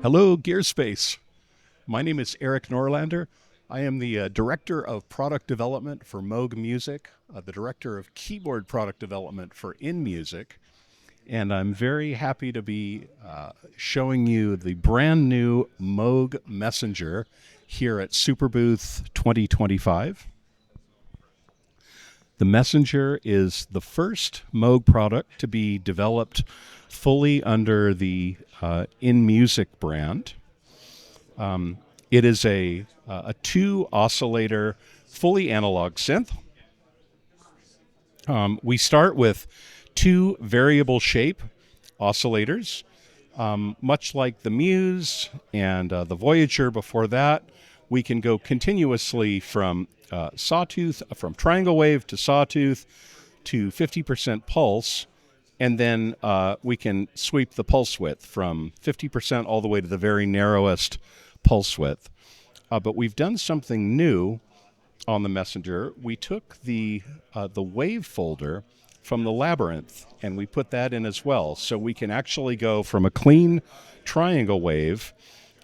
Hello, Gearspace. My name is Erik Norlander. I am the Director of Product Development for Moog Music, the Director of Keyboard Product Development for InMusic, and I'm very happy to be showing you the brand new Moog Messenger here at Superbooth 2025. The Messenger is the first Moog product to be developed fully under the InMusic brand. It is a two oscillator, fully analog synth. We start with two variable shape oscillators, much like the Muse and the Voyager before that. We can go continuously from sawtooth, from triangle wave to sawtooth to 50% pulse, and then we can sweep the pulse width from 50% all the way to the very narrowest pulse width. But we've done something new on the Messenger. We took the wave folder from the Labyrinth and we put that in as well. So we can actually go from a clean triangle wave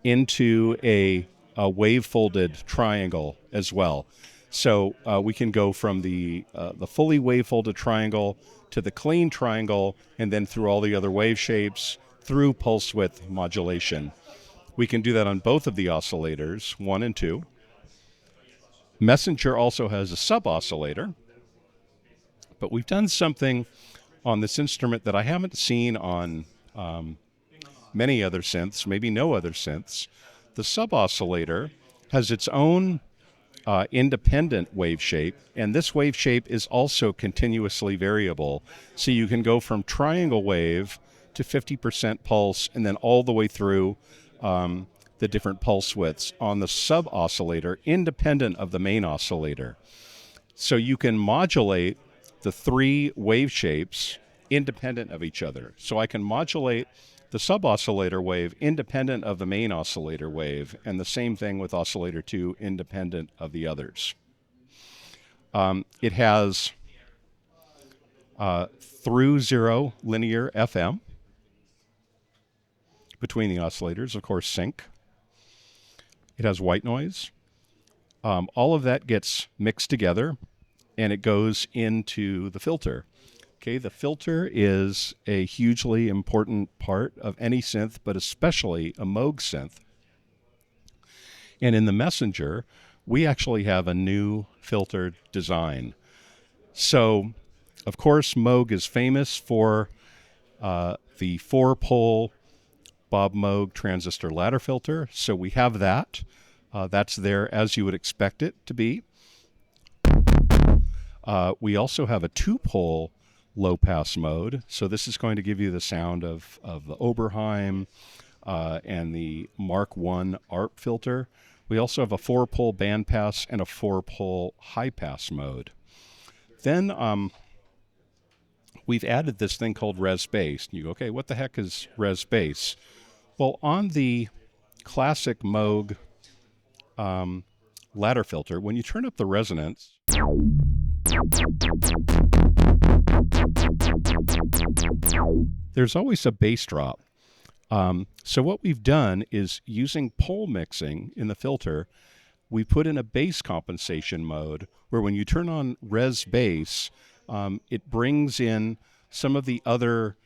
into a wave folded triangle as well. So we can go from the fully wave folded triangle to the clean triangle and then through all the other wave shapes through pulse width modulation. We can do that on both of the oscillators, 1 and 2. Messenger also has a sub-oscillator, but we've done something on this instrument that I haven't seen on many other synths, maybe no other synths. The sub-oscillator has its own independent wave shape, and this wave shape is also continuously variable. So you can go from triangle wave to 50% pulse and then all the way through the different pulse widths on the sub-oscillator independent of the main oscillator. So you can modulate the three wave shapes independent of each other. So I can modulate the sub-oscillator wave independent of the main oscillator wave, and the same thing with oscillator 2 independent of the others. It has through zero linear FM between the oscillators, of course, sync. It has white noise. All of that gets mixed together, and it goes into the filter. Okay, the filter is a hugely important part of any synth, but especially a Moog synth. And in the Messenger, we actually have a new filter design. So, of course, Moog is famous for the 4-pole Bob Moog transistor ladder filter. So we have that. That's there as you would expect it to be. We also have a 2-pole low-pass mode. So this is going to give you the sound of the Oberheim and the Mark I ARP filter. We also have a 4-pole bandpass and a 4-pole high-pass mode. Then we've added this thing called res bass. You go, okay, what the heck is res bass? Well, on the classic Moog ladder filter, when you turn up the resonance, there's always a bass drop. So what we've done is, using pole mixing in the filter, we put in a bass compensation mode where when you turn on res bass, it brings in some of the other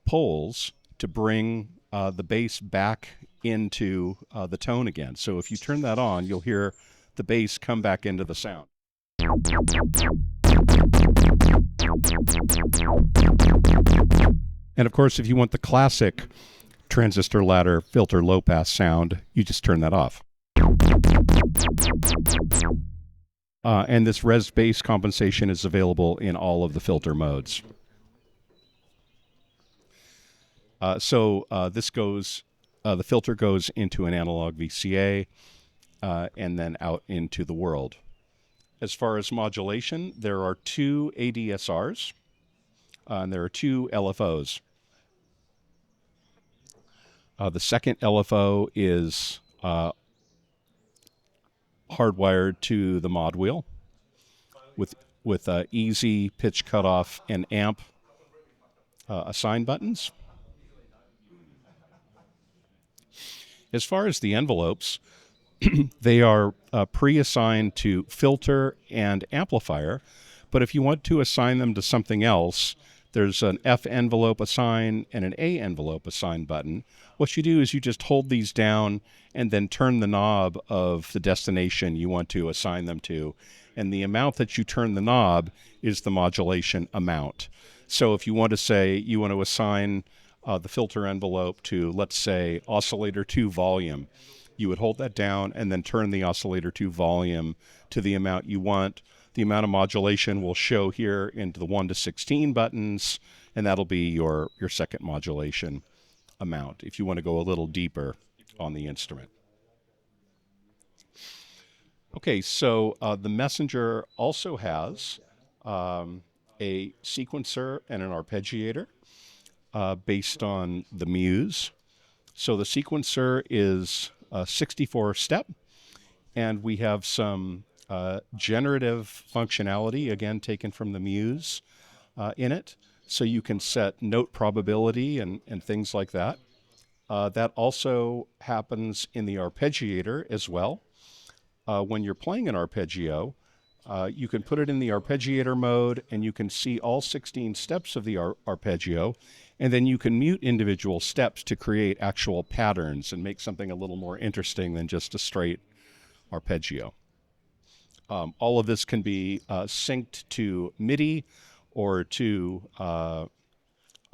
poles to bring the bass back into the tone again. So if you turn that on, you'll hear the bass come back into the sound. And of course, if you want the classic transistor ladder filter low pass sound, you just turn that off. And this res bass compensation is available in all of the filter modes. This goes, the filter goes into an analog VCA and then out into the world. As far as modulation, there are 2 ADSRs and there are 2 LFOs. The second LFO is hardwired to the mod wheel with easy pitch cutoff and amp assign buttons. As far as the envelopes, they are pre-assigned to filter and amplifier, but if you want to assign them to something else, there's an F envelope assign and an A envelope assign button. What you do is you just hold these down and then turn the knob of the destination you want to assign them to. And the amount that you turn the knob is the modulation amount. So if you want to say you want to assign the filter envelope to, let's say, oscillator 2 volume, you would hold that down and then turn the oscillator 2 volume to the amount you want. The amount of modulation will show here into the 1 to 16 buttons, and that'll be your second modulation amount if you want to go a little deeper on the instrument. Okay, so the Messenger also has a sequencer and an arpeggiator based on the Muse. So the sequencer is 64 step, and we have some generative functionality, again taken from the Muse, in it. So you can set note probability and things like that. That also happens in the arpeggiator as well. When you're playing an arpeggio, you can put it in the arpeggiator mode and you can see all 16 steps of the arpeggio, and then you can mute individual steps to create actual patterns and make something a little more interesting than just a straight arpeggio. All of this can be synced to MIDI or to a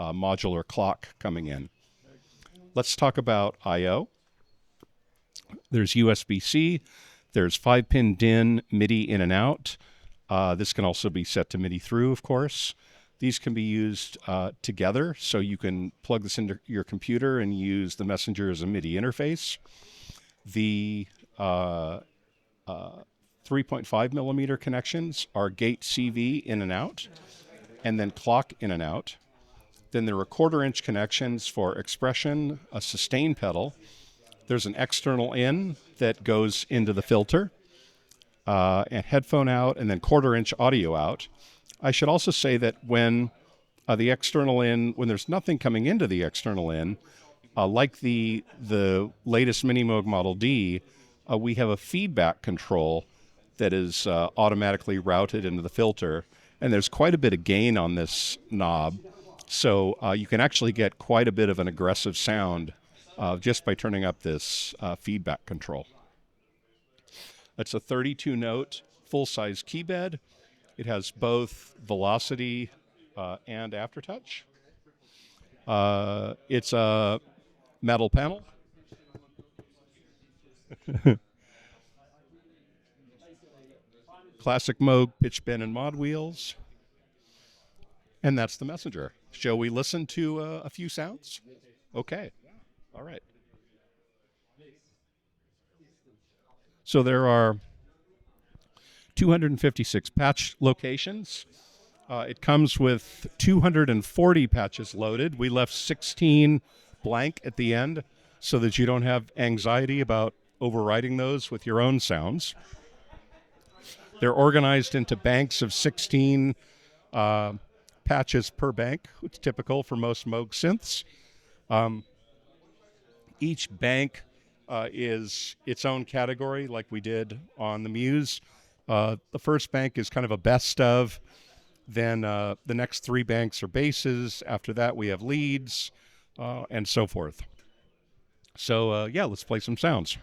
modular clock coming in. Let's talk about I/O. There's USB-C. There's 5-pin DIN, MIDI in and out. This can also be set to MIDI through, of course. These can be used together, so you can plug this into your computer and use the Messenger as a MIDI interface. The 3.5 millimeter connections are gate CV in and out, and then clock in and out. Then there are 1/4 inch connections for expression, a sustain pedal. There's an external in that goes into the filter, and headphone out, and then 1/4 inch audio out. I should also say that when the external in, when there's nothing coming into the external in, like the latest Mini Moog Model D, we have a feedback control that is automatically routed into the filter, and there's quite a bit of gain on this knob, so you can actually get quite a bit of an aggressive sound just by turning up this feedback control. It's a 32-note full-size key bed. It has both velocity and aftertouch. It's a metal panel. Classic Moog pitch bend and mod wheels. And that's the Messenger. Shall we listen to a few sounds? Okay. All right. So there are 256 patch locations. It comes with 240 patches loaded. We left 16 blank at the end so that you don't have anxiety about overriding those with your own sounds. They're organized into banks of 16 patches per bank. It's typical for most Moog synths. Each bank is its own category, like we did on the Muse. The first bank is kind of a best of. Then the next 3 banks are basses. After that, we have leads, and so forth. So, yeah, let's play some sounds.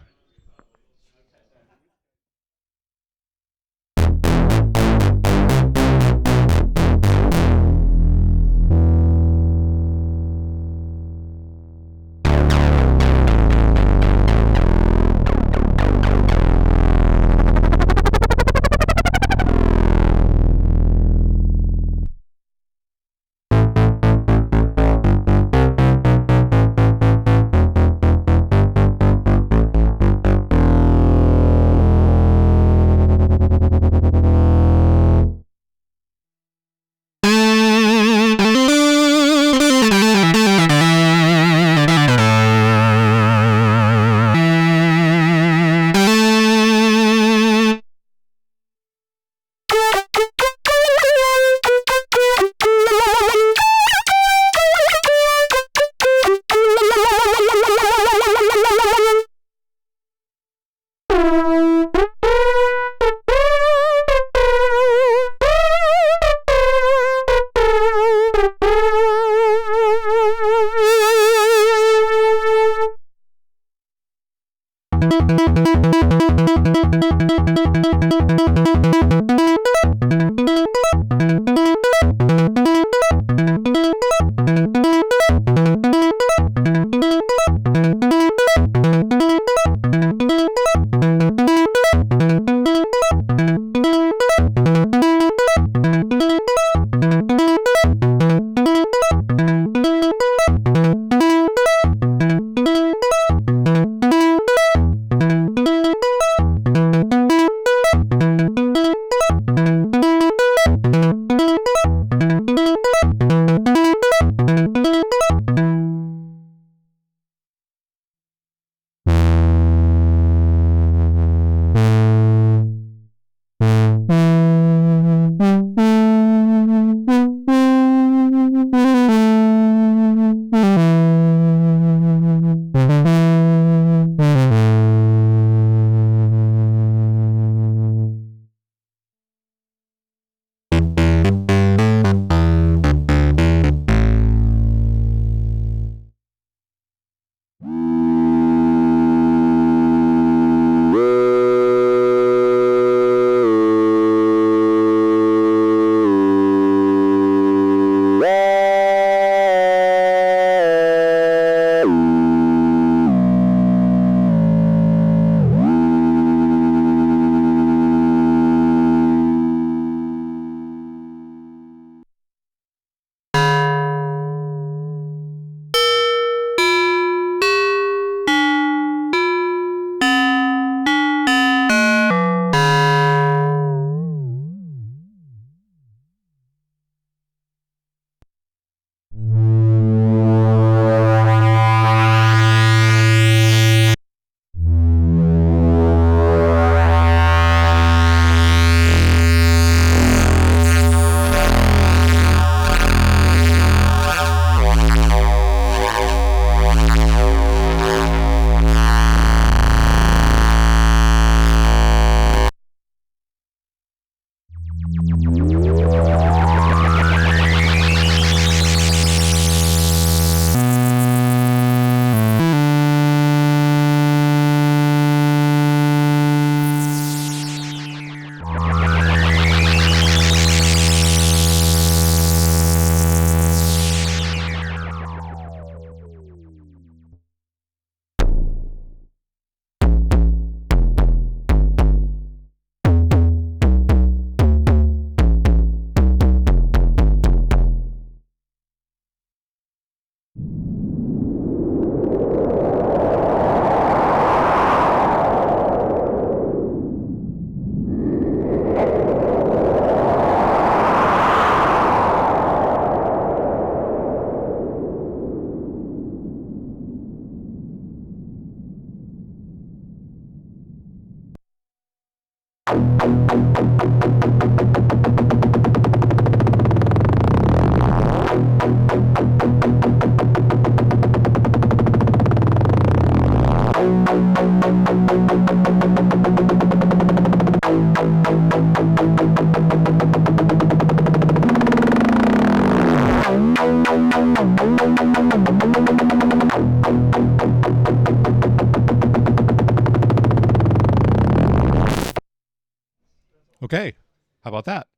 Okay, how about that?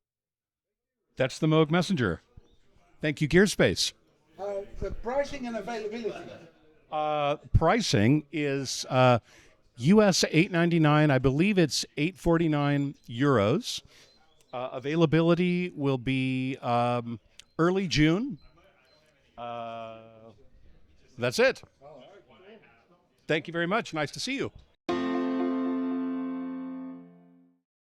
That's the Moog Messenger. Thank you, Gearspace. The pricing and availability. Pricing is US $8.99. I believe it's €8.49. Availability will be early June. That's it. Thank you very much. Nice to see you.